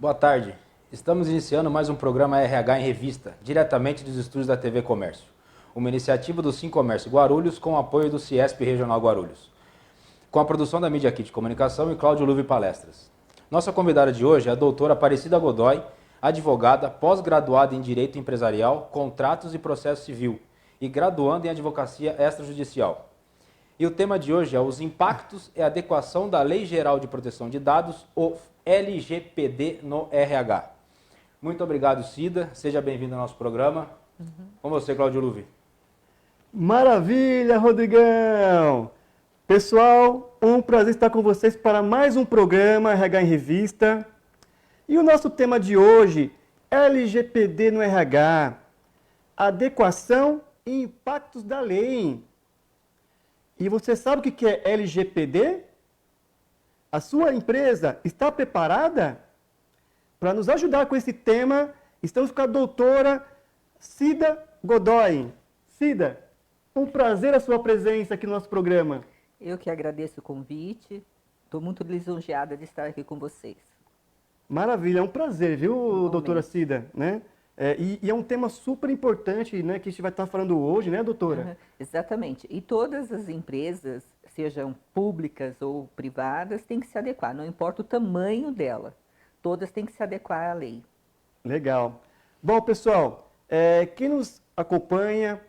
Boa tarde. Estamos iniciando mais um programa RH em Revista, diretamente dos estúdios da TV Comércio. Uma iniciativa do Sim Comércio Guarulhos com o apoio do Ciesp Regional Guarulhos. Com a produção da Mídia Kit Comunicação e Cláudio Luve Palestras. Nossa convidada de hoje é a doutora Aparecida Godoy, advogada, pós-graduada em Direito Empresarial, Contratos e Processo Civil e graduanda em Advocacia Extrajudicial. E o tema de hoje é os impactos e adequação da Lei Geral de Proteção de Dados, o LGPD, no RH. Muito obrigado, Cida. Seja bem-vindo ao nosso programa. Com você, Cláudio Luve. Maravilha, Rodrigão! Pessoal, um prazer estar com vocês para mais um programa RH em Revista. E o nosso tema de hoje, LGPD no RH, adequação e impactos da lei. E você sabe o que é LGPD? A sua empresa está preparada? Para nos ajudar com esse tema, estamos com a doutora Cida Godoy. Cida, um prazer a sua presença aqui no nosso programa. Eu que agradeço o convite. Estou muito lisonjeada de estar aqui com vocês. Maravilha, é um prazer, viu, doutora Cida? Né? E é um tema super importante, né, que a gente vai estar falando hoje, né, doutora? Exatamente. E todas as empresas, sejam públicas ou privadas, têm que se adequar, não importa o tamanho dela. Todas têm que se adequar à lei. Legal. Bom, pessoal, quem nos acompanha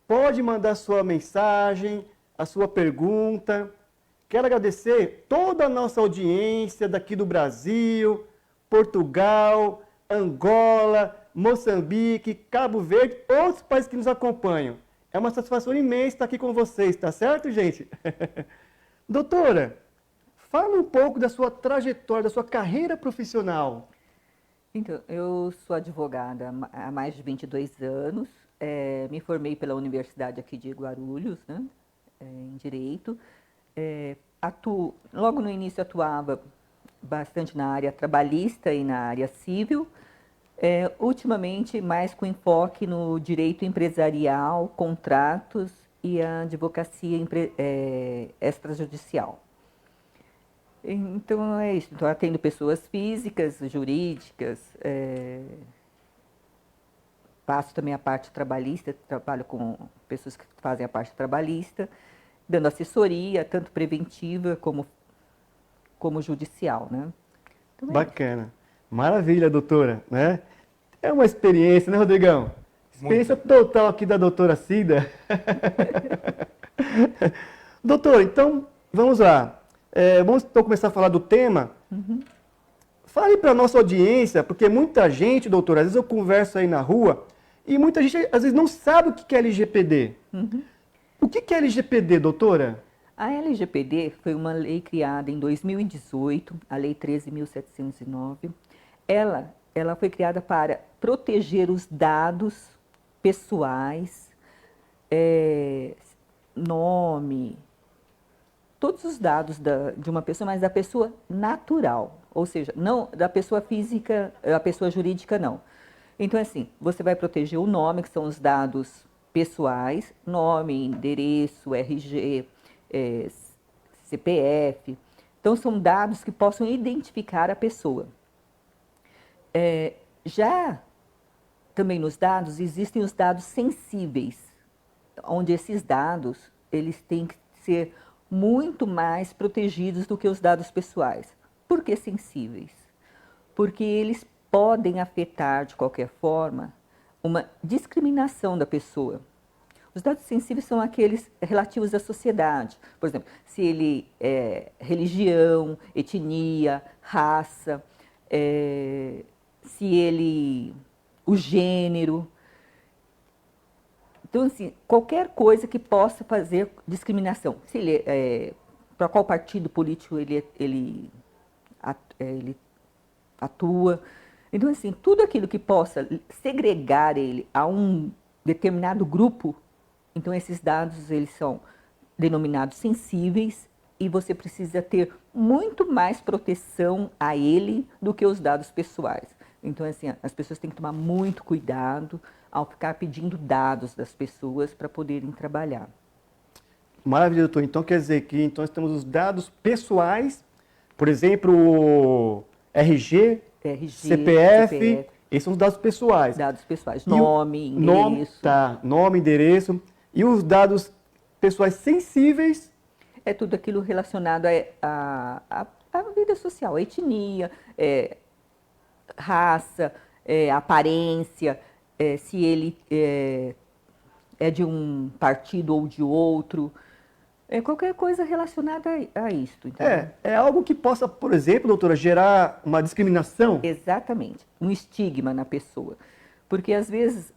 pode mandar sua mensagem, a sua pergunta. Quero agradecer toda a nossa audiência daqui do Brasil, Portugal, Angola, Moçambique, Cabo Verde, outros países que nos acompanham. É uma satisfação imensa estar aqui com vocês, tá certo, gente? Doutora, fala um pouco da sua trajetória, da sua carreira profissional. Então, eu sou advogada há mais de 22 anos. Me formei pela Universidade aqui de Guarulhos, né, em Direito. Logo no início atuava bastante na área trabalhista e na área civil. Ultimamente, mais com enfoque no direito empresarial, contratos e a advocacia extrajudicial. Então, é isso. Então, atendo pessoas físicas, jurídicas, faço também a parte trabalhista, trabalho com pessoas que fazem a parte trabalhista, dando assessoria, tanto preventiva como judicial, né? Então, Bacana. Maravilha, doutora, né? É uma experiência, né, Rodrigão? Experiência total aqui da doutora Cida. Doutor, então, vamos lá. Vamos então começar a falar do tema. Fale para a nossa audiência, porque muita gente, doutora, às vezes eu converso aí na rua e muita gente, às vezes, não sabe o que é LGPD. O que é LGPD, doutora? A LGPD foi uma lei criada em 2018, a Lei 13.709. Ela foi criada para proteger os dados pessoais, nome, todos os dados de uma pessoa, mas da pessoa natural, ou seja, não da pessoa física, a pessoa jurídica não. Então, assim, você vai proteger o nome, que são os dados pessoais, nome, endereço, RG, CPF. Então, são dados que possam identificar a pessoa. Já também nos dados, existem os dados sensíveis, onde esses dados eles têm que ser muito mais protegidos do que os dados pessoais. Por que sensíveis? Porque eles podem afetar, de qualquer forma, uma discriminação da pessoa. Os dados sensíveis são aqueles relativos à sociedade. Por exemplo, se ele é religião, etnia, raça, o gênero. Então, assim, qualquer coisa que possa fazer discriminação. Se ele para qual partido político ele atua. Então, assim, tudo aquilo que possa segregar ele a um determinado grupo, então esses dados eles são denominados sensíveis e você precisa ter muito mais proteção a ele do que os dados pessoais. Então, assim, as pessoas têm que tomar muito cuidado ao ficar pedindo dados das pessoas para poderem trabalhar. Maravilha, doutor. Então, quer dizer que nós temos os dados pessoais, por exemplo, o RG, RG, CPF, esses são os dados pessoais. dados pessoais, E nome, endereço. Nome, endereço. E os dados pessoais sensíveis, É tudo aquilo relacionado à vida social, etnia, raça, aparência, se ele é de um partido ou de outro, qualquer coisa relacionada a isto. Entendeu? é algo que possa, por exemplo, doutora, gerar uma discriminação? Exatamente, um estigma na pessoa. Porque, às vezes,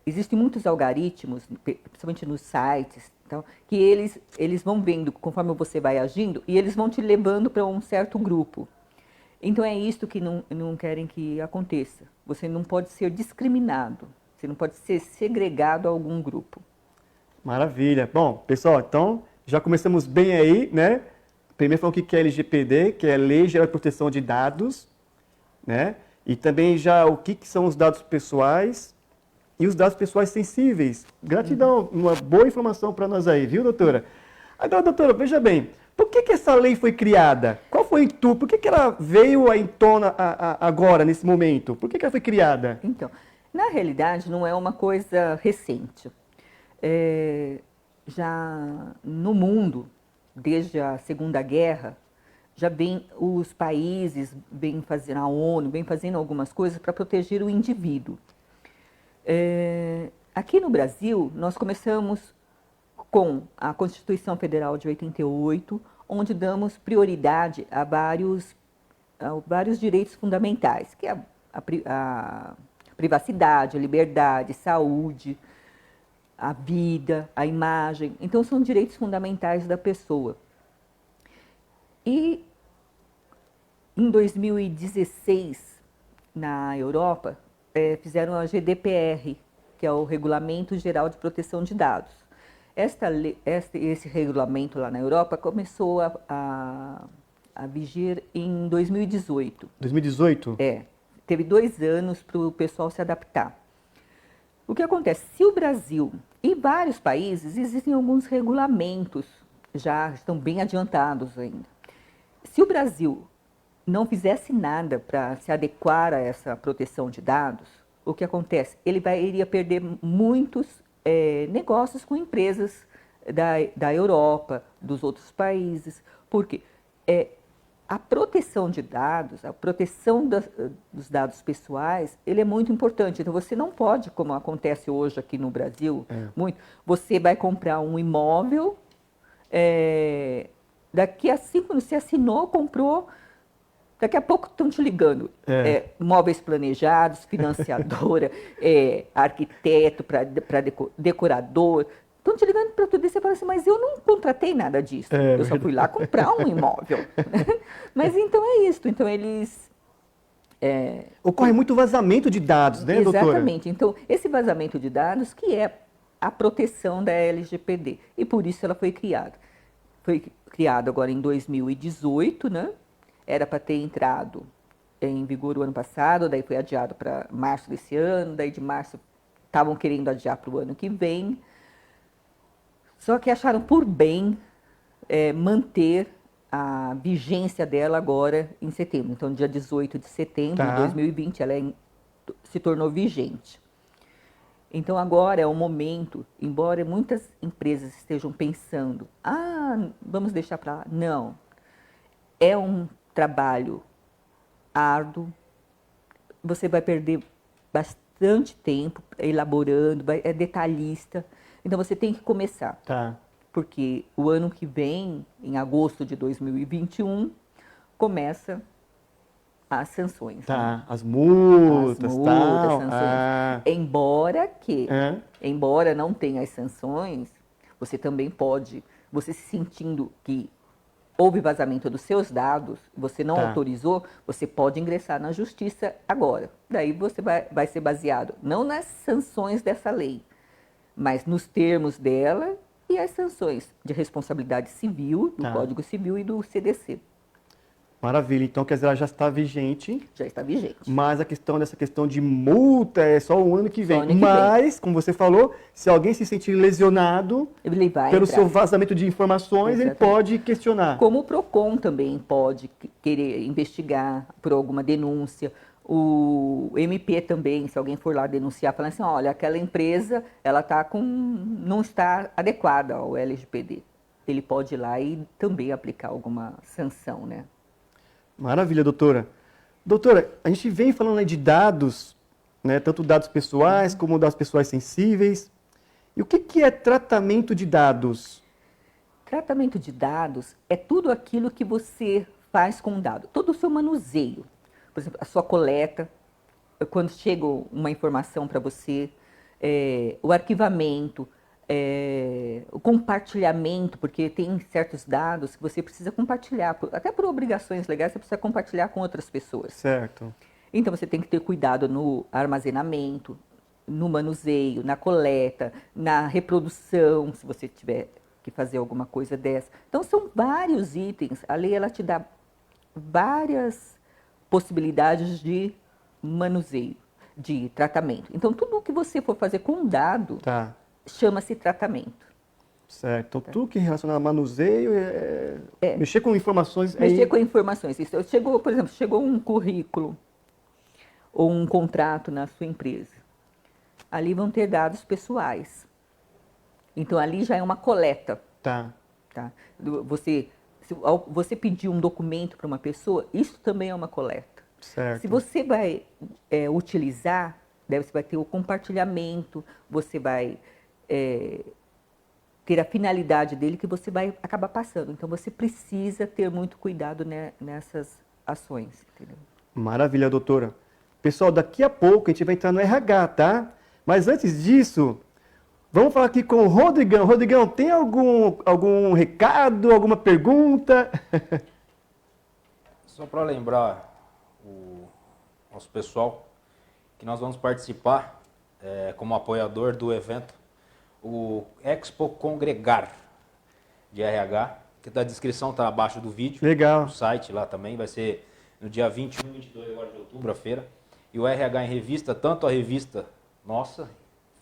existem muitos algoritmos, principalmente nos sites, então, que eles vão vendo conforme você vai agindo e eles vão te levando para um certo grupo. Então, é isto que não querem que aconteça. Você não pode ser discriminado, você não pode ser segregado a algum grupo. Maravilha. Bom, pessoal, então já começamos bem aí, né? Primeiro falando o que é LGPD, que é Lei Geral de Proteção de Dados, né? E também já o que são os dados pessoais e os dados pessoais sensíveis. Gratidão, uma boa informação para nós aí, viu, doutora? Agora, doutora, veja bem, por que essa lei foi criada? Qual foi o intuito? Por que ela veio em tona agora, nesse momento? Por que ela foi criada? Então, na realidade, não é uma coisa recente. Já no mundo, desde a Segunda Guerra, já os países vêm fazendo, a ONU vem fazendo algumas coisas para proteger o indivíduo. Aqui no Brasil, nós começamos com a Constituição Federal de 88, onde damos prioridade a vários direitos fundamentais, que é a privacidade, a liberdade, saúde, a vida, a imagem. Então, são direitos fundamentais da pessoa. E em 2016, na Europa, fizeram a GDPR, que é o Regulamento Geral de Proteção de Dados. Esse regulamento lá na Europa começou a vigir em 2018. 2018? Teve 2 anos para o pessoal se adaptar. O que acontece? Se o Brasil e vários países, existem alguns regulamentos, já estão bem adiantados ainda. Se o Brasil não fizesse nada para se adequar a essa proteção de dados, o que acontece? Ele iria perder muitos negócios com empresas da Europa, dos outros países, porque a proteção de dados, a proteção dos dados pessoais, ele é muito importante. Então, você não pode, como acontece hoje aqui no Brasil, você vai comprar um imóvel, daqui a 5 anos você assinou, comprou, daqui a pouco estão te ligando. Móveis planejados, financiadora, arquiteto, decorador. Estão te ligando para tudo isso e você fala assim, mas eu não contratei nada disso. Eu só fui lá comprar um imóvel. Mas então é isso. Então eles... Ocorre muito vazamento de dados, né, doutora? Exatamente. Então, esse vazamento de dados que é a proteção da LGPD. E por isso ela foi criada. Foi criada agora em 2018, né? Era para ter entrado em vigor o ano passado, daí foi adiado para março desse ano, daí de março estavam querendo adiar para o ano que vem. Só que acharam por bem manter a vigência dela agora em setembro. Então, dia 18 de setembro de 2020, ela se tornou vigente. Então, agora é o momento, embora muitas empresas estejam pensando, vamos deixar para lá. Não, é um trabalho árduo, você vai perder bastante tempo elaborando, é detalhista. Então, você tem que começar. Porque o ano que vem, em agosto de 2021, começa as sanções. Né? As multas, as sanções. Embora não tenha as sanções, você também pode, você se sentindo que houve vazamento dos seus dados, você não autorizou, você pode ingressar na justiça agora. Daí você vai ser baseado não nas sanções dessa lei, mas nos termos dela e as sanções de responsabilidade civil, do Código Civil e do CDC. Maravilha, então quer dizer, ela já está vigente. Já está vigente. Mas dessa questão de multa é só o ano que vem. Mas, como você falou, se alguém se sentir lesionado pelo seu vazamento de informações, ele pode questionar. Como o PROCON também pode querer investigar por alguma denúncia, O MP também, se alguém for lá denunciar, falando assim, olha, aquela empresa, ela não está adequada ao LGPD. Ele pode ir lá e também aplicar alguma sanção, né? Maravilha, doutora. Doutora, a gente vem falando aí de dados, né, tanto dados pessoais como dados pessoais sensíveis. E o que é tratamento de dados? Tratamento de dados é tudo aquilo que você faz com o dado, todo o seu manuseio. Por exemplo, a sua coleta, quando chega uma informação para você, o arquivamento, o compartilhamento, porque tem certos dados que você precisa compartilhar, até por obrigações legais, você precisa compartilhar com outras pessoas. Certo. Então, você tem que ter cuidado no armazenamento, no manuseio, na coleta, na reprodução, se você tiver que fazer alguma coisa dessa. Então, são vários itens. A lei, ela te dá várias possibilidades de manuseio, de tratamento. Então, tudo o que você for fazer com um dado, Tá. chama-se tratamento. Certo. Então, tudo que é relacionado a manuseio, mexer com informações... Mexer com informações. Isso, por exemplo, chegou um currículo ou um contrato na sua empresa. Ali vão ter dados pessoais. Então, ali já é uma coleta. Tá. Tá? Ao você pedir um documento para uma pessoa, isso também é uma coleta. Certo. Se você vai utilizar, você vai ter o compartilhamento, você vai ter a finalidade dele que você vai acabar passando. Então, você precisa ter muito cuidado nessas ações. Entendeu? Maravilha, doutora. Pessoal, daqui a pouco a gente vai entrar no RH, tá? Mas antes disso, vamos falar aqui com o Rodrigão. Rodrigão, tem algum recado, alguma pergunta? Só para lembrar o nosso pessoal que nós vamos participar como apoiador do evento, o Expo Congregar de RH, que a descrição está abaixo do vídeo. Legal. No site lá também, vai ser no dia 21 e 22 agora de outubro, a feira. E o RH em Revista, tanto a revista nossa,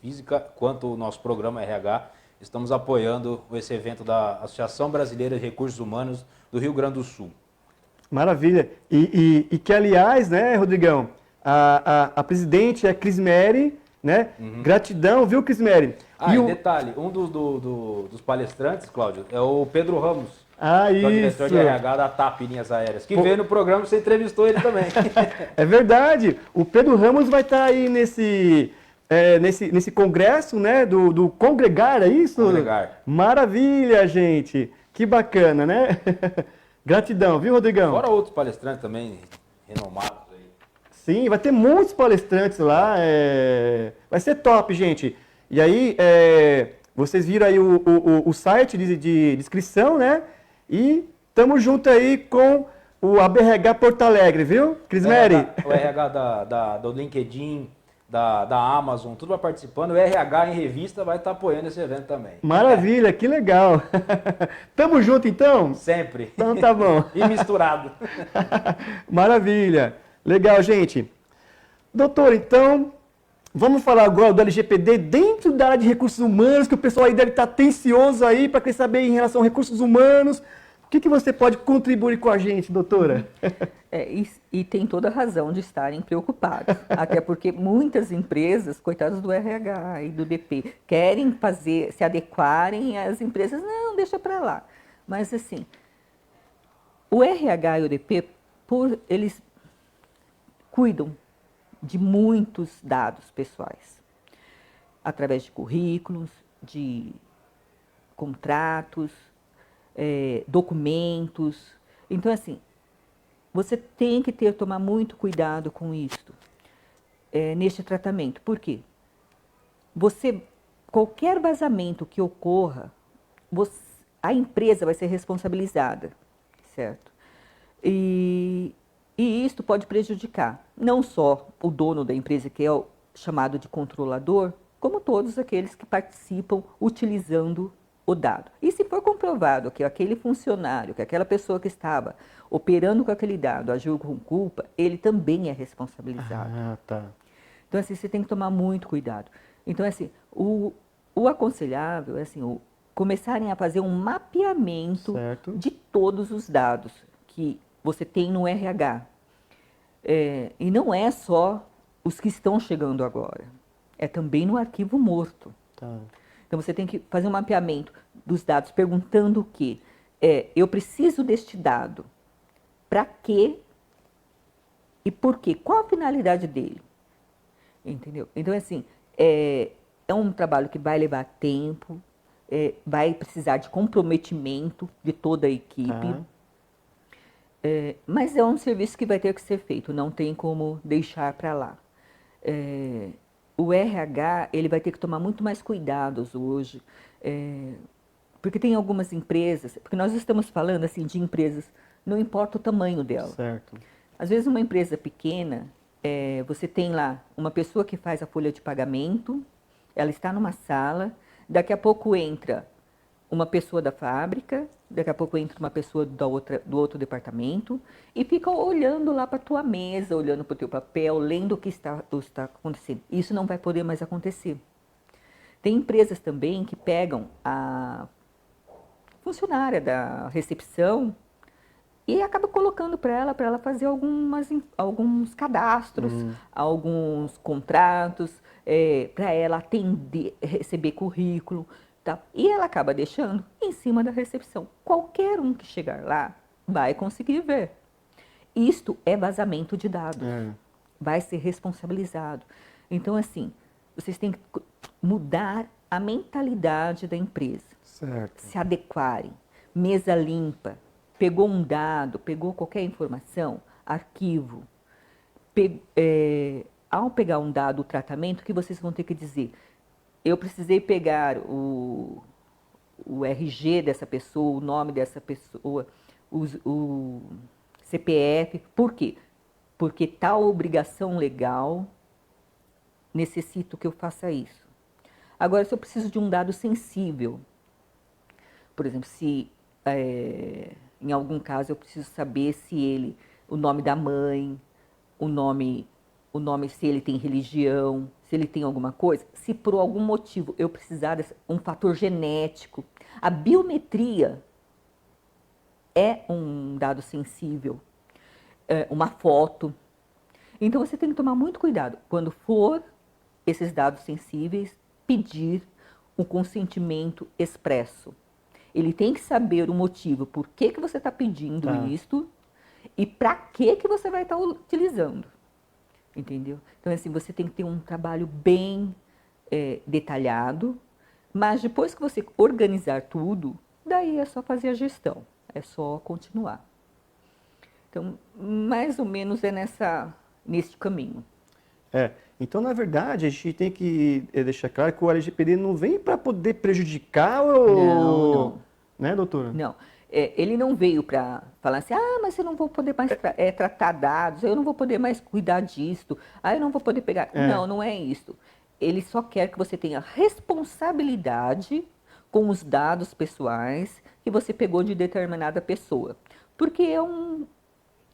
física, quanto o nosso programa RH, estamos apoiando esse evento da Associação Brasileira de Recursos Humanos do Rio Grande do Sul. Maravilha. E que, aliás, né, Rodrigão, a presidente é a Crismere, né? Uhum. Gratidão, viu, Crismere? E detalhe, um dos palestrantes, Cláudio, é o Pedro Ramos, que é o diretor isso. de RH da TAP Linhas Aéreas, que veio no programa, você entrevistou ele também. É verdade. O Pedro Ramos vai estar aí nesse congresso, né, do Congregar, é isso? Congregar. Maravilha, gente. Que bacana, né? Gratidão, viu, Rodrigão? Fora outros palestrantes também renomados aí. Sim, vai ter muitos palestrantes lá. Vai ser top, gente. E aí, vocês viram aí o site de inscrição, né? E tamo junto aí com o ABRH Porto Alegre, viu, Crismere? O RH do LinkedIn, da Amazon, tudo vai participando. O RH em Revista vai estar apoiando esse evento também. Maravilha, que legal. Tamo junto, então? Sempre. Então tá bom. E misturado. Maravilha. Legal, gente. Doutor, então, vamos falar agora do LGPD dentro da área de recursos humanos, que o pessoal aí deve estar atencioso aí para querer saber em relação a recursos humanos. O que você pode contribuir com a gente, doutora? E tem toda a razão de estarem preocupados. Até porque muitas empresas, coitadas do RH e do DP, querem se adequarem às empresas. Não, deixa para lá. Mas, assim, o RH e o DP, eles cuidam de muitos dados pessoais, através de currículos, de contratos, documentos. Então, assim, você tem que tomar muito cuidado com isso, neste tratamento. Por quê? Qualquer vazamento que ocorra, a empresa vai ser responsabilizada, certo? E isto pode prejudicar não só o dono da empresa, que é o chamado de controlador, como todos aqueles que participam utilizando o dado. E se for comprovado que aquele funcionário, que aquela pessoa que estava operando com aquele dado agiu com culpa, ele também é responsabilizado. Ah, tá. Então, assim, você tem que tomar muito cuidado. Então, assim, o aconselhável é assim, começarem a fazer um mapeamento Certo. de todos os dados que você tem no RH. E não é só os que estão chegando agora, é também no arquivo morto. Tá. Então você tem que fazer um mapeamento dos dados, perguntando o quê? Eu preciso deste dado. Para quê? E por quê? Qual a finalidade dele? Entendeu? Então, assim, é um trabalho que vai levar tempo, vai precisar de comprometimento de toda a equipe. Tá. Mas é um serviço que vai ter que ser feito, não tem como deixar para lá. O RH ele vai ter que tomar muito mais cuidados hoje, porque tem algumas empresas, porque nós estamos falando assim de empresas, não importa o tamanho dela. Certo. Às vezes uma empresa pequena, você tem lá uma pessoa que faz a folha de pagamento, ela está numa sala, daqui a pouco entra uma pessoa da fábrica, daqui a pouco entra uma pessoa do outro departamento e fica olhando lá para a tua mesa, olhando para o teu papel, lendo o que está acontecendo. Isso não vai poder mais acontecer. Tem empresas também que pegam a funcionária da recepção e acaba colocando para ela fazer alguns cadastros, alguns contratos, para ela atender, receber currículo. Tá? E ela acaba deixando em cima da recepção. Qualquer um que chegar lá vai conseguir ver. Isto é vazamento de dados. Vai ser responsabilizado. Então, assim, vocês têm que mudar a mentalidade da empresa. Certo. Se adequarem. Mesa limpa. Pegou um dado, pegou qualquer informação, arquivo. Ao pegar um dado, o tratamento, que vocês vão ter que dizer? Eu precisei pegar o RG dessa pessoa, o nome dessa pessoa, o CPF. Por quê? Porque tal obrigação legal necessita que eu faça isso. Agora, se eu preciso de um dado sensível, por exemplo, se em algum caso eu preciso saber se o nome da mãe, o nome se ele tem religião, se ele tem alguma coisa, se por algum motivo eu precisar de um fator genético. A biometria é um dado sensível, uma foto. Então você tem que tomar muito cuidado. Quando for esses dados sensíveis, pedir um consentimento expresso. Ele tem que saber o motivo, por que você está pedindo isto e para que você vai estar utilizando. Entendeu? Então, assim, você tem que ter um trabalho bem detalhado, mas depois que você organizar tudo, daí é só fazer a gestão, é só continuar. Então, mais ou menos é nesse caminho. Então, na verdade, a gente tem que deixar claro que o LGPD não vem para poder prejudicar o... Não. Né, doutora? Não. Ele não veio para falar assim, mas eu não vou poder mais tratar dados, eu não vou poder mais cuidar disto, eu não vou poder pegar... Não, não é isso. Ele só quer que você tenha responsabilidade com os dados pessoais que você pegou de determinada pessoa. Porque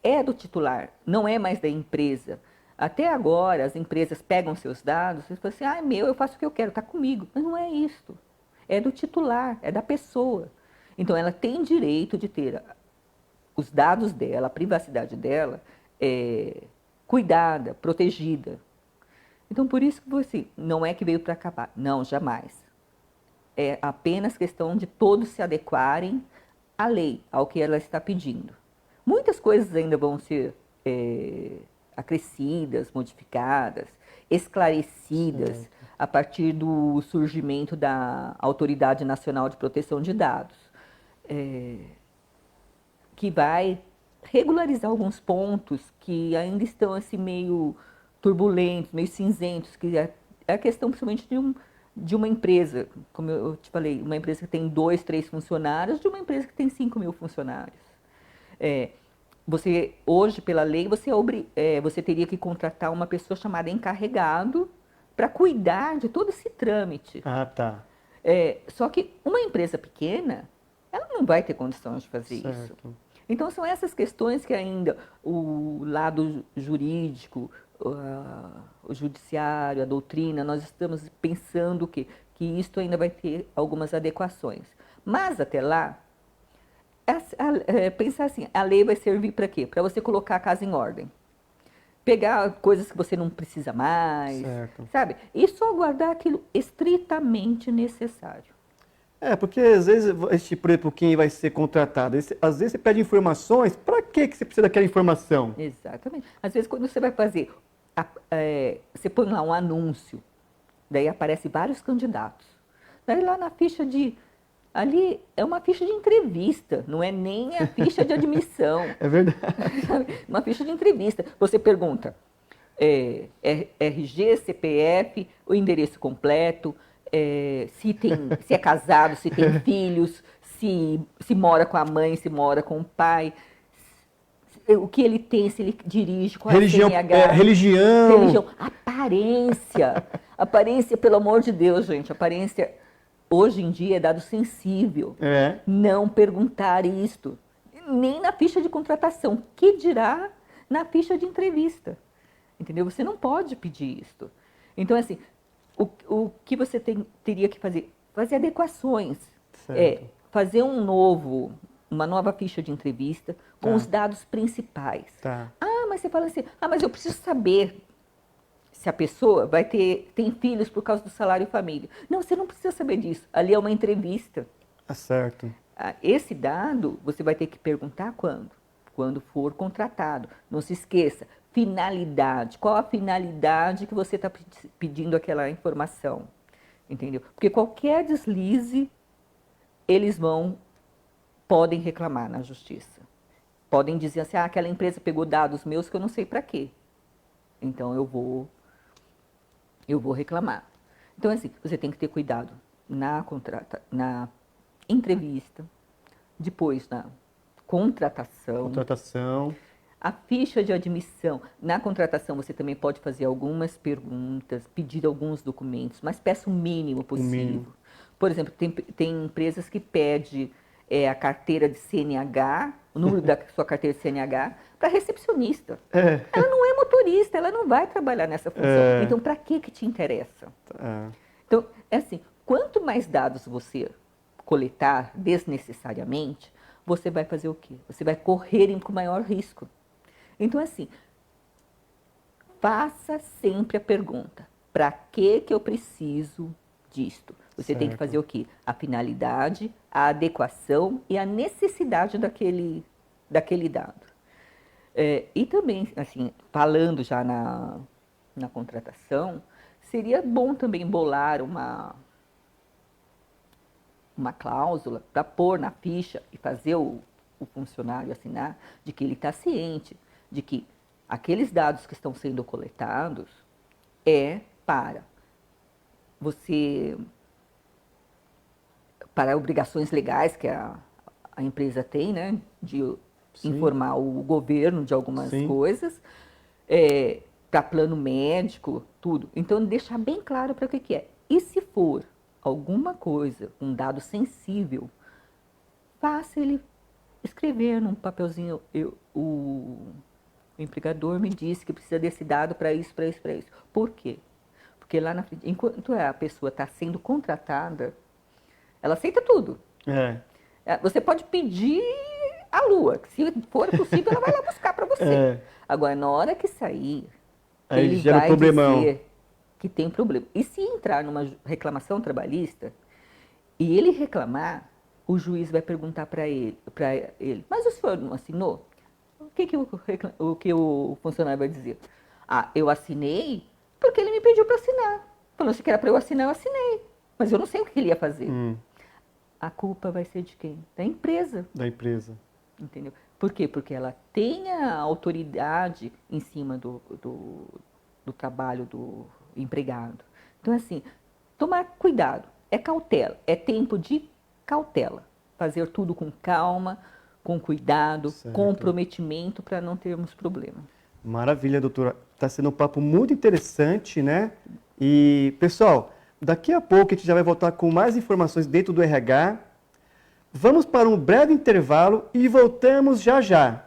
é do titular, não é mais da empresa. Até agora, as empresas pegam seus dados e falam assim, meu, eu faço o que eu quero, está comigo. Mas não é isso. É do titular, é da pessoa. Então, ela tem direito de ter os dados dela, a privacidade dela, cuidada, protegida. Então, por isso que você não é que veio para acabar. Não, jamais. É apenas questão de todos se adequarem à lei, ao que ela está pedindo. Muitas coisas ainda vão ser acrescidas, modificadas, esclarecidas a partir do surgimento da Autoridade Nacional de Proteção de Dados, que vai regularizar alguns pontos que ainda estão assim meio turbulentos, meio cinzentos, que é a questão principalmente de uma empresa, como eu te falei, uma empresa que tem 2, 3 funcionários, de uma empresa que tem 5 mil funcionários. Você, hoje, pela lei, você teria que contratar uma pessoa chamada encarregado para cuidar de todo esse trâmite. Tá. Só que uma empresa pequena, ela não vai ter condições de fazer isso. Então, são essas questões que ainda o lado jurídico, o judiciário, a doutrina, nós estamos pensando que isto ainda vai ter algumas adequações. Mas, até lá, pensar assim, a lei vai servir para quê? Para você colocar a casa em ordem. pegar coisas que você não precisa mais, Certo. sabe? E só guardar aquilo estritamente necessário. Porque às vezes, por exemplo, quem vai ser contratado, às vezes você pede informações, para que você precisa daquela informação? Exatamente. Às vezes, quando você vai fazer, você põe lá um anúncio, daí aparecem vários candidatos. Daí lá na ficha ali é uma ficha de entrevista, não é nem a ficha de admissão. É verdade. Uma ficha de entrevista. Você pergunta RG, CPF, o endereço completo, se é casado, se tem filhos, se mora com a mãe, se mora com o pai, o que ele tem, se ele dirige, qual Religião, é a CNH. religião. Aparência. Aparência, pelo amor de Deus, gente. Aparência, hoje em dia, é dado sensível. Não perguntar isto. Nem na ficha de contratação. Que dirá na ficha de entrevista? Entendeu? Você não pode pedir isto. Então, assim, o que você teria que fazer? Fazer adequações. Fazer uma nova ficha de entrevista com os dados principais. Mas você fala assim, mas eu preciso saber se a pessoa tem filhos por causa do salário família. Não, você não precisa saber disso. Ali é uma entrevista. Certo. Esse dado você vai ter que perguntar quando? Quando for contratado. Não se esqueça, finalidade. Qual a finalidade que você está pedindo aquela informação? Entendeu? Porque qualquer deslize, eles podem reclamar na justiça. Podem dizer assim, aquela empresa pegou dados meus que eu não sei para quê. Então eu vou reclamar. Então, assim, você tem que ter cuidado na entrevista, depois na contratação. A ficha de admissão. Na contratação, você também pode fazer algumas perguntas, pedir alguns documentos, mas peça o mínimo possível. Por exemplo, tem empresas que pedem a carteira de CNH, o número da sua carteira de CNH, para recepcionista. Ela não é motorista, ela não vai trabalhar nessa função. Então, para que te interessa? Então, é assim, quanto mais dados você coletar desnecessariamente, você vai fazer o quê? Você vai correr com maior risco. Então, assim, faça sempre a pergunta, para que eu preciso disto? Você tem que fazer o quê? A finalidade, a adequação e a necessidade daquele dado. E também, assim, falando já na contratação, seria bom também bolar uma cláusula para pôr na ficha e fazer o funcionário assinar de que ele está ciente de que aqueles dados que estão sendo coletados para obrigações legais que a empresa tem, né, de informar o governo de algumas coisas, para plano médico, tudo. Então, deixar bem claro para o que é. E se for alguma coisa, um dado sensível, faça ele escrever num papelzinho, o empregador me disse que precisa desse dado para isso. Por quê? Porque lá na frente, enquanto a pessoa está sendo contratada, ela aceita tudo. Você pode pedir a lua, que se for possível, ela vai lá buscar para você. Agora, na hora que sair, ele vai dizer que tem problema. E se entrar numa reclamação trabalhista, e ele reclamar, o juiz vai perguntar para ele, mas o senhor não assinou? O que o funcionário vai dizer? Eu assinei porque ele me pediu para assinar. Falou, se que era para eu assinar, eu assinei. Mas eu não sei o que ele ia fazer. A culpa vai ser de quem? Da empresa. Entendeu? Por quê? Porque ela tem a autoridade em cima do trabalho do empregado. Então, assim, tomar cuidado. É cautela. É tempo de cautela. Fazer tudo com calma, com cuidado, comprometimento para não termos problema. Maravilha, doutora. Está sendo um papo muito interessante, né? E, pessoal, daqui a pouco a gente já vai voltar com mais informações dentro do RH. Vamos para um breve intervalo e voltamos já já.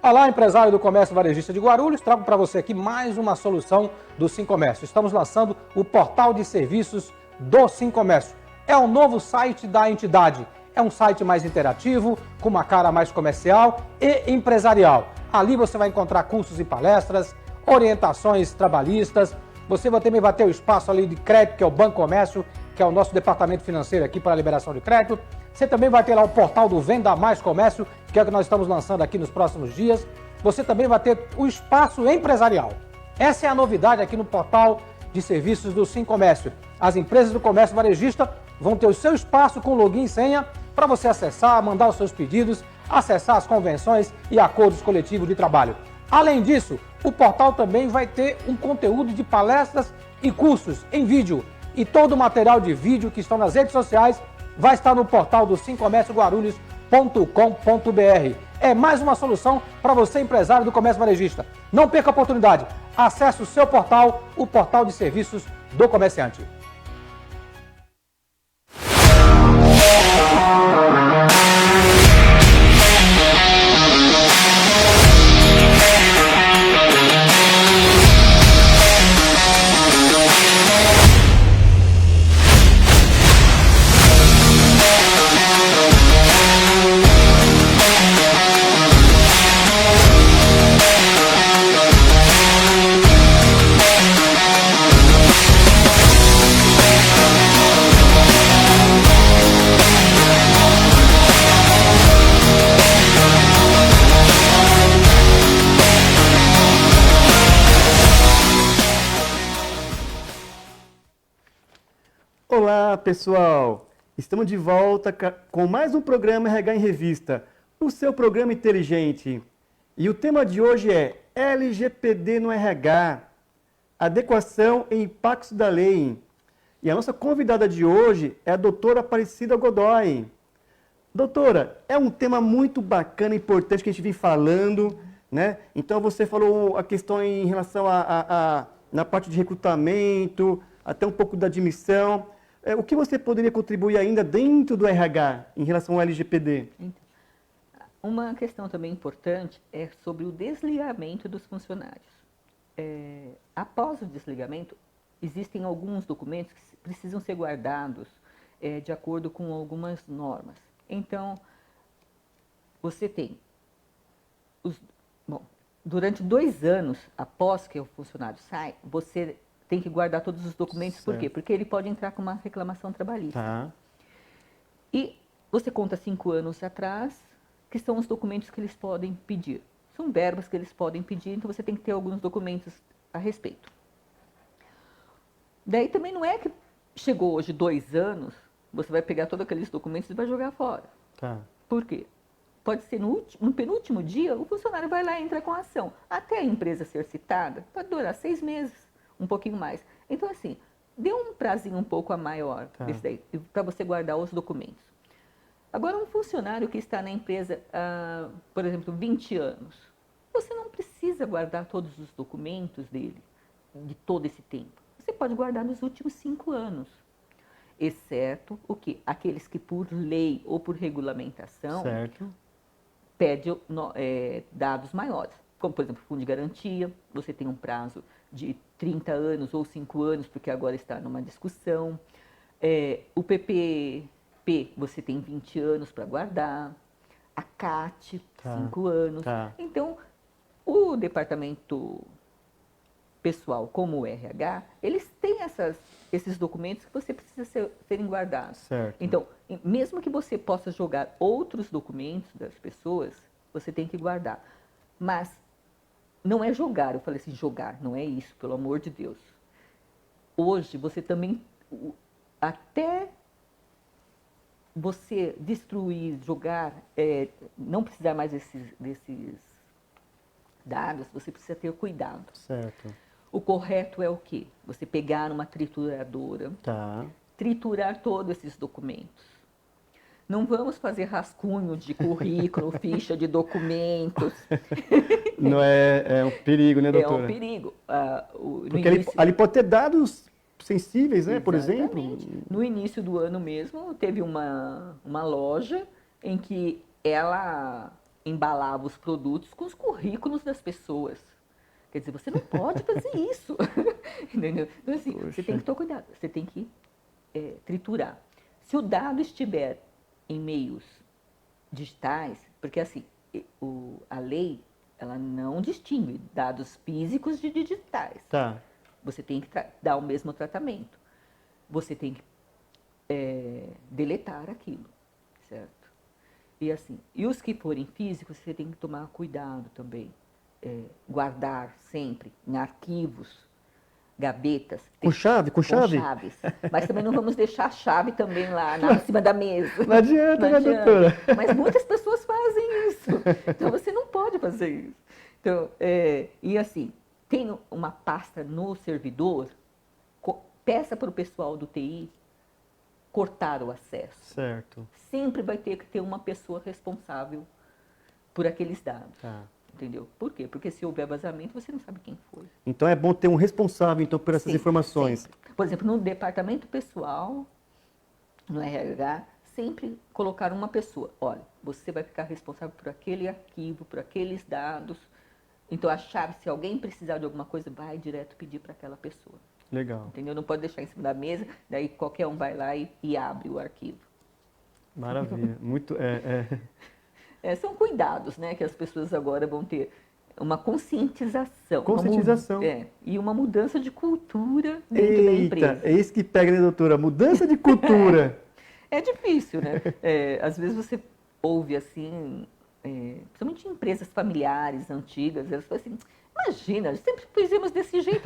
Olá, empresário do comércio varejista de Guarulhos, trago para você aqui mais uma solução do Sim Comércio. Estamos lançando o portal de serviços do Sim Comércio. É o novo site da entidade, é um site mais interativo, com uma cara mais comercial e empresarial. Ali você vai encontrar cursos e palestras, orientações trabalhistas, você também vai ter o espaço ali de crédito, que é o Banco Comércio, que é o nosso departamento financeiro aqui para a liberação de crédito. Você também vai ter lá o portal do Venda Mais Comércio, que é o que nós estamos lançando aqui nos próximos dias. Você também vai ter o espaço empresarial. Essa é a novidade aqui no portal de serviços do Sim Comércio. As empresas do comércio varejista vão ter o seu espaço com login e senha para você acessar, mandar os seus pedidos, acessar as convenções e acordos coletivos de trabalho. Além disso, o portal também vai ter um conteúdo de palestras e cursos em vídeo. E todo o material de vídeo que estão nas redes sociais vai estar no portal do simcomércioguarulhos.com.br. É mais uma solução para você, empresário do comércio varejista. Não perca a oportunidade. Acesse o seu portal, o portal de serviços do comerciante. Olá, pessoal! Estamos de volta com mais um programa RH em Revista, o seu programa inteligente. E o tema de hoje é LGPD no RH, adequação e impactos da lei. E a nossa convidada de hoje é a doutora Aparecida Godoy. Doutora, é um tema muito bacana e importante que a gente vem falando, né? Então você falou a questão em relação na parte de recrutamento, até um pouco da admissão. O que você poderia contribuir ainda dentro do RH em relação ao LGPD? Uma questão também importante é sobre o desligamento dos funcionários. Após o desligamento, existem alguns documentos que precisam ser guardados de acordo com algumas normas. Então, você tem, durante 2 anos após que o funcionário sai, você tem que guardar todos os documentos. Certo. Por quê? Porque ele pode entrar com uma reclamação trabalhista. Tá. E você conta 5 anos atrás, que são os documentos que eles podem pedir. São verbas que eles podem pedir, então você tem que ter alguns documentos a respeito. Daí também não é que chegou hoje 2 anos, você vai pegar todos aqueles documentos e vai jogar fora. Tá. Por quê? Pode ser no penúltimo dia, o funcionário vai lá e entra com a ação. Até a empresa ser citada, pode durar 6 meses. Um pouquinho mais. Então, assim, dê um prazinho um pouco a maior desse daí, para você guardar os documentos. Agora, um funcionário que está na empresa, por exemplo, 20 anos, você não precisa guardar todos os documentos dele, de todo esse tempo. Você pode guardar nos últimos 5 anos, exceto o quê? Aqueles que por lei ou por regulamentação pede dados maiores. Como, por exemplo, fundo de garantia, você tem um prazo de 30 anos ou 5 anos, porque agora está numa discussão. O PPP, você tem 20 anos para guardar. A CAT, 5 anos. Tá. Então, o departamento pessoal, como o RH, eles têm esses documentos que você precisa serem guardados. Certo. Então, mesmo que você possa jogar outros documentos das pessoas, você tem que guardar. Mas não é jogar, eu falei assim, jogar, não é isso, pelo amor de Deus. Hoje, você também, até você destruir, jogar, não precisar mais desses dados, você precisa ter cuidado. Certo. O correto é o quê? Você pegar uma trituradora, triturar todos esses documentos. Não vamos fazer rascunho de currículo, ficha de documentos. Não é um perigo, né, doutora? É um perigo. Porque ali pode ter dados sensíveis, né, por exemplo? No início do ano mesmo, teve uma loja em que ela embalava os produtos com os currículos das pessoas. Quer dizer, você não pode fazer isso. Entendeu? Então, assim, você tem que tomar cuidado, você tem que triturar. Se o dado estiver em meios digitais, porque assim, a lei, ela não distingue dados físicos de digitais. Tá. Você tem que dar o mesmo tratamento. Você tem que deletar aquilo, certo? E assim, e os que forem físicos, você tem que tomar cuidado também. Guardar sempre em arquivos, gavetas. Com chave? Com chave? Com chaves. Mas também não vamos deixar a chave também lá em cima da mesa. Não adianta, né, doutora? Mas muitas pessoas fazem isso. Então você não pode fazer isso. Então, e assim, tem uma pasta no servidor, peça para o pessoal do TI cortar o acesso. Certo. Sempre vai ter que ter uma pessoa responsável por aqueles dados. Tá. Entendeu? Por quê? Porque se houver vazamento, você não sabe quem foi. Então é bom ter um responsável então, por essas informações. Sempre. Por exemplo, no departamento pessoal, no RH, sempre colocar uma pessoa. Olha, você vai ficar responsável por aquele arquivo, por aqueles dados. Então a chave, se alguém precisar de alguma coisa, vai direto pedir para aquela pessoa. Legal. Entendeu? Não pode deixar em cima da mesa, daí qualquer um vai lá e abre o arquivo. Maravilha. Muito. São cuidados, né, que as pessoas agora vão ter. Uma conscientização. Conscientização. E uma mudança de cultura dentro da empresa. É isso que pega, né, doutora? Mudança de cultura. É difícil, né? Às vezes você ouve assim, principalmente em empresas familiares, antigas, elas falam assim, imagina, sempre fizemos desse jeito,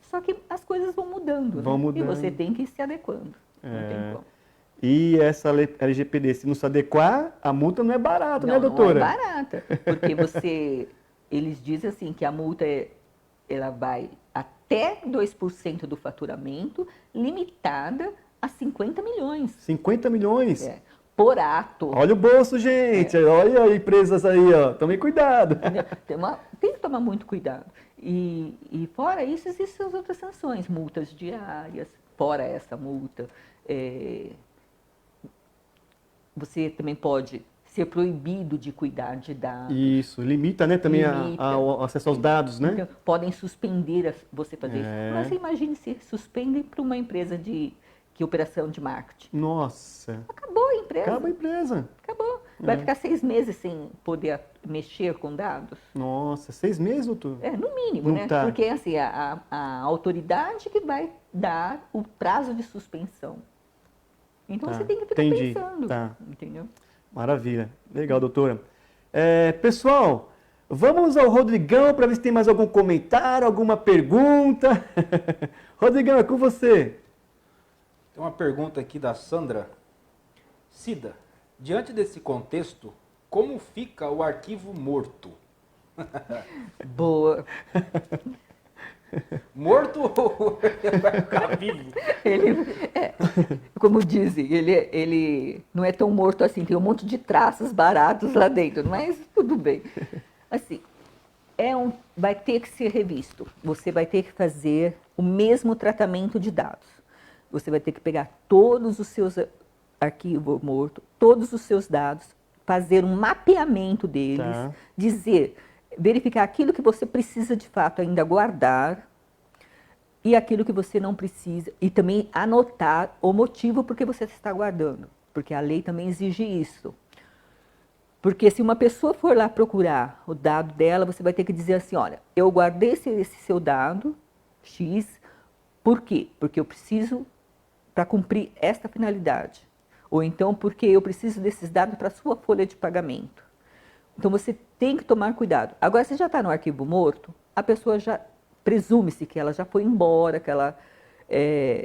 só que as coisas vão mudando. Vão né? mudando. E você tem que ir se adequando. Não tem como. E essa LGPD, se não se adequar, a multa não é barata, né, Não doutora? é barata, porque eles dizem assim que a multa ela vai até 2% do faturamento, limitada a 50 milhões. 50 milhões? Por ato. Olha o bolso, gente. Olha aí, empresas aí, ó. Tomem cuidado. Tem que tomar muito cuidado. E fora isso, existem as outras sanções, multas diárias, fora essa multa. Você também pode ser proibido de cuidar de dados. Isso, limita, né, também o acesso aos dados, né? Então, podem suspender você fazer isso. Mas você imagine se suspendem para uma empresa de operação de marketing. Nossa. Acabou a empresa. Acaba a empresa. Acabou. Vai ficar 6 meses sem poder mexer com dados. Nossa, 6 meses, doutor? No mínimo, Não né? tá. Porque assim, a autoridade que vai dar o prazo de suspensão. Então você tem que ficar pensando. Tá. Entendeu? Maravilha. Legal, doutora. Pessoal, vamos ao Rodrigão para ver se tem mais algum comentário, alguma pergunta. Rodrigão, é com você. Tem uma pergunta aqui da Sandra. Cida, diante desse contexto, como fica o arquivo morto? Boa. Morto ou vai ficar vivo? Como dizem, ele não é tão morto assim, tem um monte de traços baratos lá dentro, mas tudo bem. Assim, vai ter que ser revisto. Você vai ter que fazer o mesmo tratamento de dados. Você vai ter que pegar todos os seus arquivos mortos, todos os seus dados, fazer um mapeamento deles, verificar aquilo que você precisa de fato ainda guardar e aquilo que você não precisa, e também anotar o motivo por que você está guardando, porque a lei também exige isso. Porque se uma pessoa for lá procurar o dado dela, você vai ter que dizer assim, olha, eu guardei esse seu dado, X, por quê? Porque eu preciso para cumprir esta finalidade. Ou então porque eu preciso desses dados para a sua folha de pagamento. Então você tem que tomar cuidado. Agora, se já está no arquivo morto, a pessoa já presume-se que ela já foi embora, que ela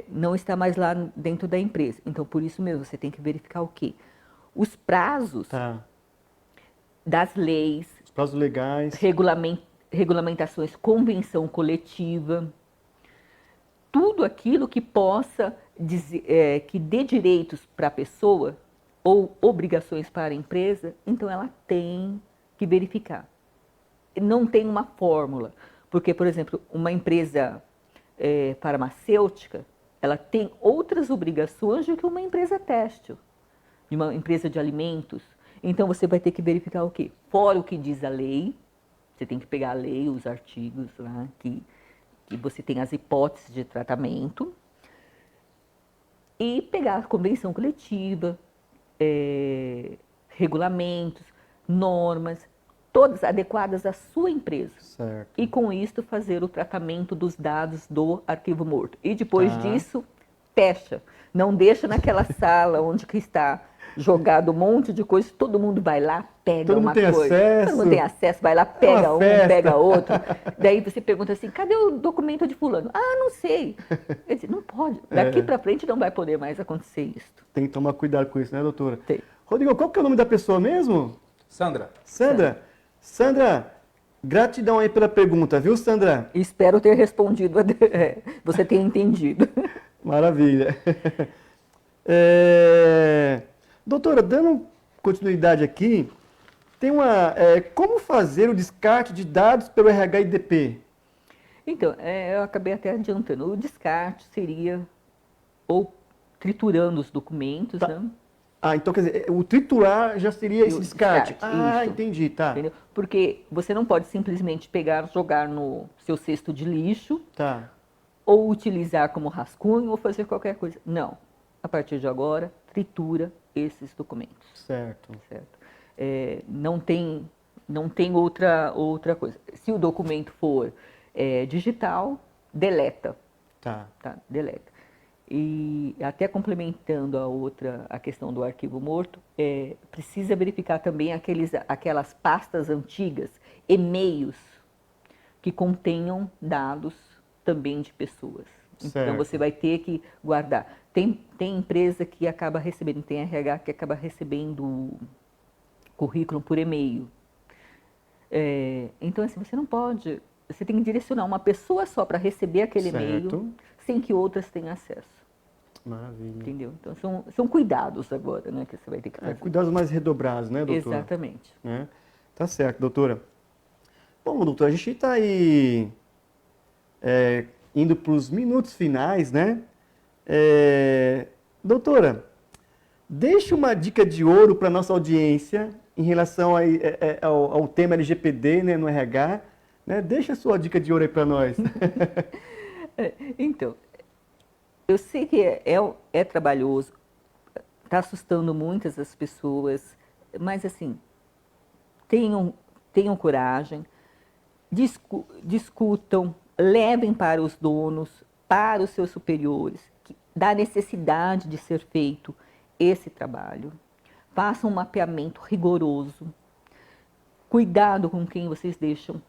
não está mais lá dentro da empresa. Então, por isso mesmo, você tem que verificar o quê? Os prazos das leis, os prazos legais, regulamentações, convenção coletiva, tudo aquilo que possa dizer, que dê direitos para a pessoa ou obrigações para a empresa, então ela tem que verificar. Não tem uma fórmula, porque, por exemplo, uma empresa farmacêutica, ela tem outras obrigações do que uma empresa têxtil, uma empresa de alimentos. Então você vai ter que verificar o quê? Fora o que diz a lei, você tem que pegar a lei, os artigos lá, que você tem as hipóteses de tratamento, e pegar a convenção coletiva, regulamentos, normas, todas adequadas à sua empresa. Certo. E com isso fazer o tratamento dos dados do arquivo morto. E depois disso, fecha. Não deixa naquela sala onde que está jogado um monte de coisa, todo mundo vai lá, pega uma coisa. Todo mundo tem acesso, vai lá, pega um, pega outro. Daí você pergunta assim, cadê o documento de fulano? Ah, não sei. Ele diz, não pode. Daqui para frente não vai poder mais acontecer isso. Tem que tomar cuidado com isso, né, doutora? Tem. Rodrigo, qual que é o nome da pessoa mesmo? Sandra. Sandra, gratidão aí pela pergunta, viu, Sandra? Espero ter respondido, você ter entendido. Maravilha. Doutora, dando continuidade aqui, tem como fazer o descarte de dados pelo RH-IDP? Então, eu acabei até adiantando. O descarte seria ou triturando os documentos, né? Ah, então quer dizer, o triturar já seria esse descarte? Isso. Entendi, tá. Entendeu? Porque você não pode simplesmente pegar, jogar no seu cesto de lixo, ou utilizar como rascunho, ou fazer qualquer coisa. Não. A partir de agora, tritura esses documentos. Certo. Não tem outra coisa. Se o documento for digital, deleta. Tá, deleta. E até complementando a questão do arquivo morto, precisa verificar também aquelas pastas antigas, e-mails, que contenham dados também de pessoas. Certo. Então você vai ter que guardar. Tem empresa que acaba recebendo, tem RH que acaba recebendo currículo por e-mail. Então assim, você não pode, você tem que direcionar uma pessoa só para receber aquele e-mail, sem que outras tenham acesso. Maravilha. Entendeu? Então são cuidados agora, né, que você vai ter que fazer. Cuidados mais redobrados, né, doutora? Exatamente. Tá certo, doutora. Bom, doutora, a gente está aí indo para os minutos finais, né? Doutora, deixe uma dica de ouro para a nossa audiência em relação ao tema LGPD, né, no RH. Né? Deixa a sua dica de ouro aí para nós. Então, eu sei que é trabalhoso, está assustando muitas as pessoas, mas assim, tenham coragem, discutam, levem para os donos, para os seus superiores, da necessidade de ser feito esse trabalho. Façam um mapeamento rigoroso. Cuidado com quem vocês deixam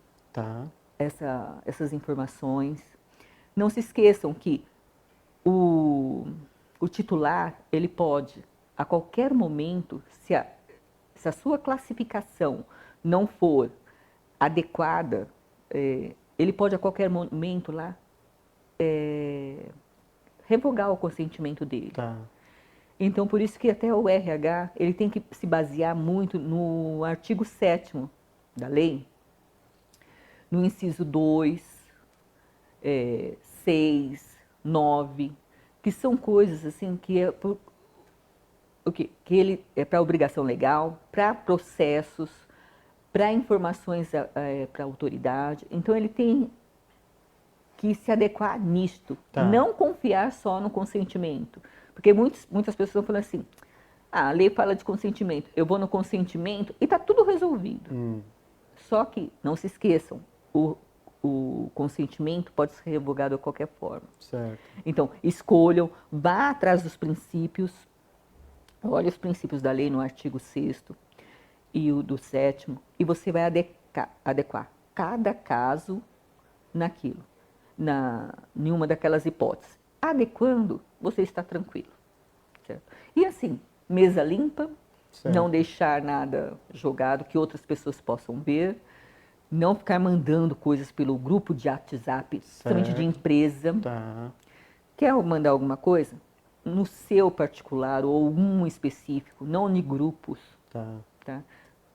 essas informações. Não se esqueçam que o titular, ele pode, a qualquer momento, se a sua classificação não for adequada, ele pode a qualquer momento lá revogar o consentimento dele. Então, por isso que até o RH, ele tem que se basear muito no artigo 7º da lei, no inciso 2, 6, 9, que são coisas assim que ele é para obrigação legal, para processos, para informações para a autoridade. Então, ele tem que se adequar nisto, não confiar só no consentimento. Porque muitas pessoas estão falando assim, a lei fala de consentimento, eu vou no consentimento e está tudo resolvido. Só que, não se esqueçam, o consentimento pode ser revogado de qualquer forma. Certo. Então, escolham, vá atrás dos princípios, olhe os princípios da lei no artigo 6º e o do 7º, e você vai adequar cada caso naquilo. Nenhuma daquelas hipóteses. Adequando, você está tranquilo. Certo? E assim, mesa limpa, não deixar nada jogado que outras pessoas possam ver, não ficar mandando coisas pelo grupo de WhatsApp, principalmente de empresa. Quer mandar alguma coisa? No seu particular ou um específico, não em grupos.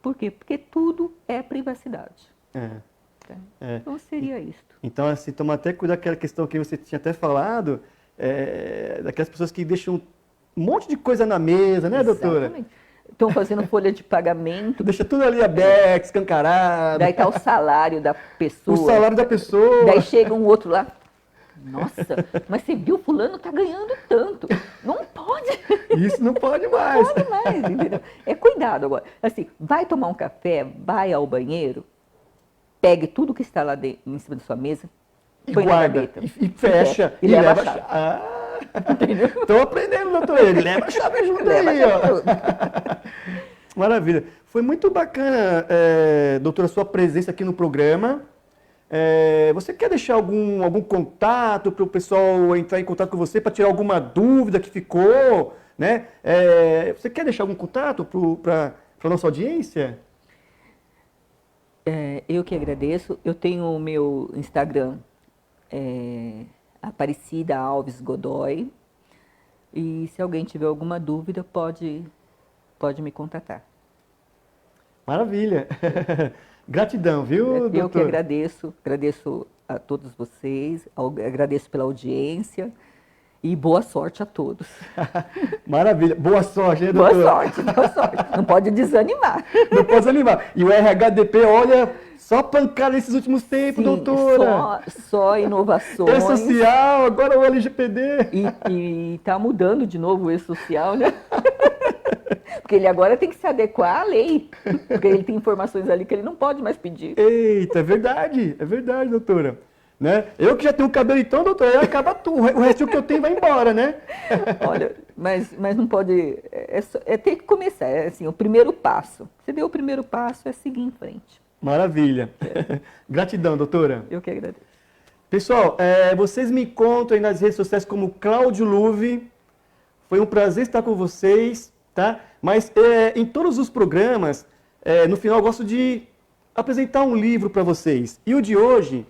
Por quê? Porque tudo é privacidade. Então seria isso. Então, assim, toma até cuidado daquela questão que você tinha até falado, daquelas pessoas que deixam um monte de coisa na mesa, né, doutora? Exatamente. Estão fazendo folha de pagamento. Deixa tudo ali aberto, escancarado. Daí está o salário da pessoa. O salário da pessoa. Daí chega um outro lá, Nossa, mas você viu, fulano tá ganhando tanto. Não pode. Isso não pode Não mais. pode mais, entendeu? É cuidado agora. Assim, vai tomar um café, vai ao banheiro, pegue tudo que está lá em cima da sua mesa, E põe na guarda, gaveta. e fecha, E leva a chave. Estou aprendendo, doutor. Ele leva a chave junto Leva a aí, chave ó. junto. Maravilha. Foi muito bacana, doutora, a sua presença aqui no programa. Você quer deixar algum contato para o pessoal entrar em contato com você para tirar alguma dúvida que ficou, né? Você quer deixar algum contato para a nossa audiência? Eu que agradeço. Eu tenho o meu Instagram, Aparecida Alves Godoy. E se alguém tiver alguma dúvida, pode me contatar. Maravilha. Gratidão, viu, doutor? Eu que agradeço a todos vocês, agradeço pela audiência e boa sorte a todos. Maravilha. Boa sorte, né, Boa doutora? sorte, boa sorte. Não pode desanimar. Não pode desanimar. E o RHDP, olha, só pancada nesses últimos tempos, Sim, doutora. só inovações. E-social, agora o LGPD. E está mudando de novo o E-Social, né? Porque ele agora tem que se adequar à lei. Porque ele tem informações ali que ele não pode mais pedir. Eita, é verdade, doutora. Né? Eu que já tenho cabelo então, doutora, aí acaba tudo. O resto que eu tenho vai embora, né? Olha, mas não pode. É ter que começar. É assim, o primeiro passo. Você deu o primeiro passo, é seguir em frente. Maravilha. Gratidão, doutora. Eu que agradeço. Pessoal, vocês me encontram aí nas redes sociais como Cláudio Luve. Foi um prazer estar com vocês, tá? Mas em todos os programas, no final eu gosto de apresentar um livro para vocês. E o de hoje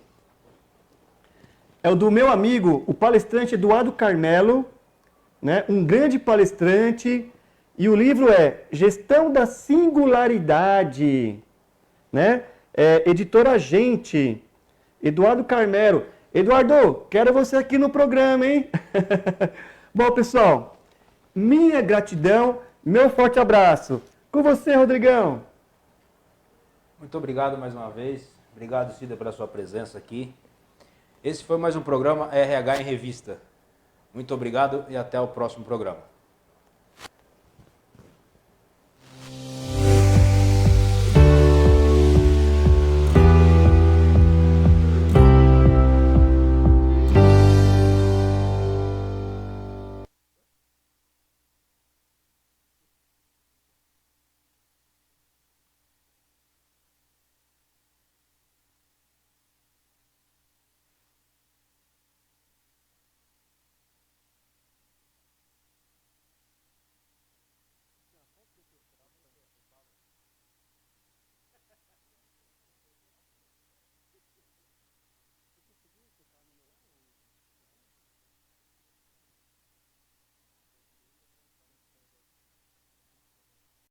é o do meu amigo, o palestrante Eduardo Carmelo, né? Um grande palestrante. E o livro é Gestão da Singularidade, né? Editora Gente, Eduardo Carmelo. Eduardo, quero você aqui no programa, hein? Bom, pessoal, minha gratidão, meu forte abraço. Com você, Rodrigão. Muito obrigado mais uma vez. Obrigado, Cida, pela sua presença aqui. Esse foi mais um programa RH em Revista. Muito obrigado e até o próximo programa.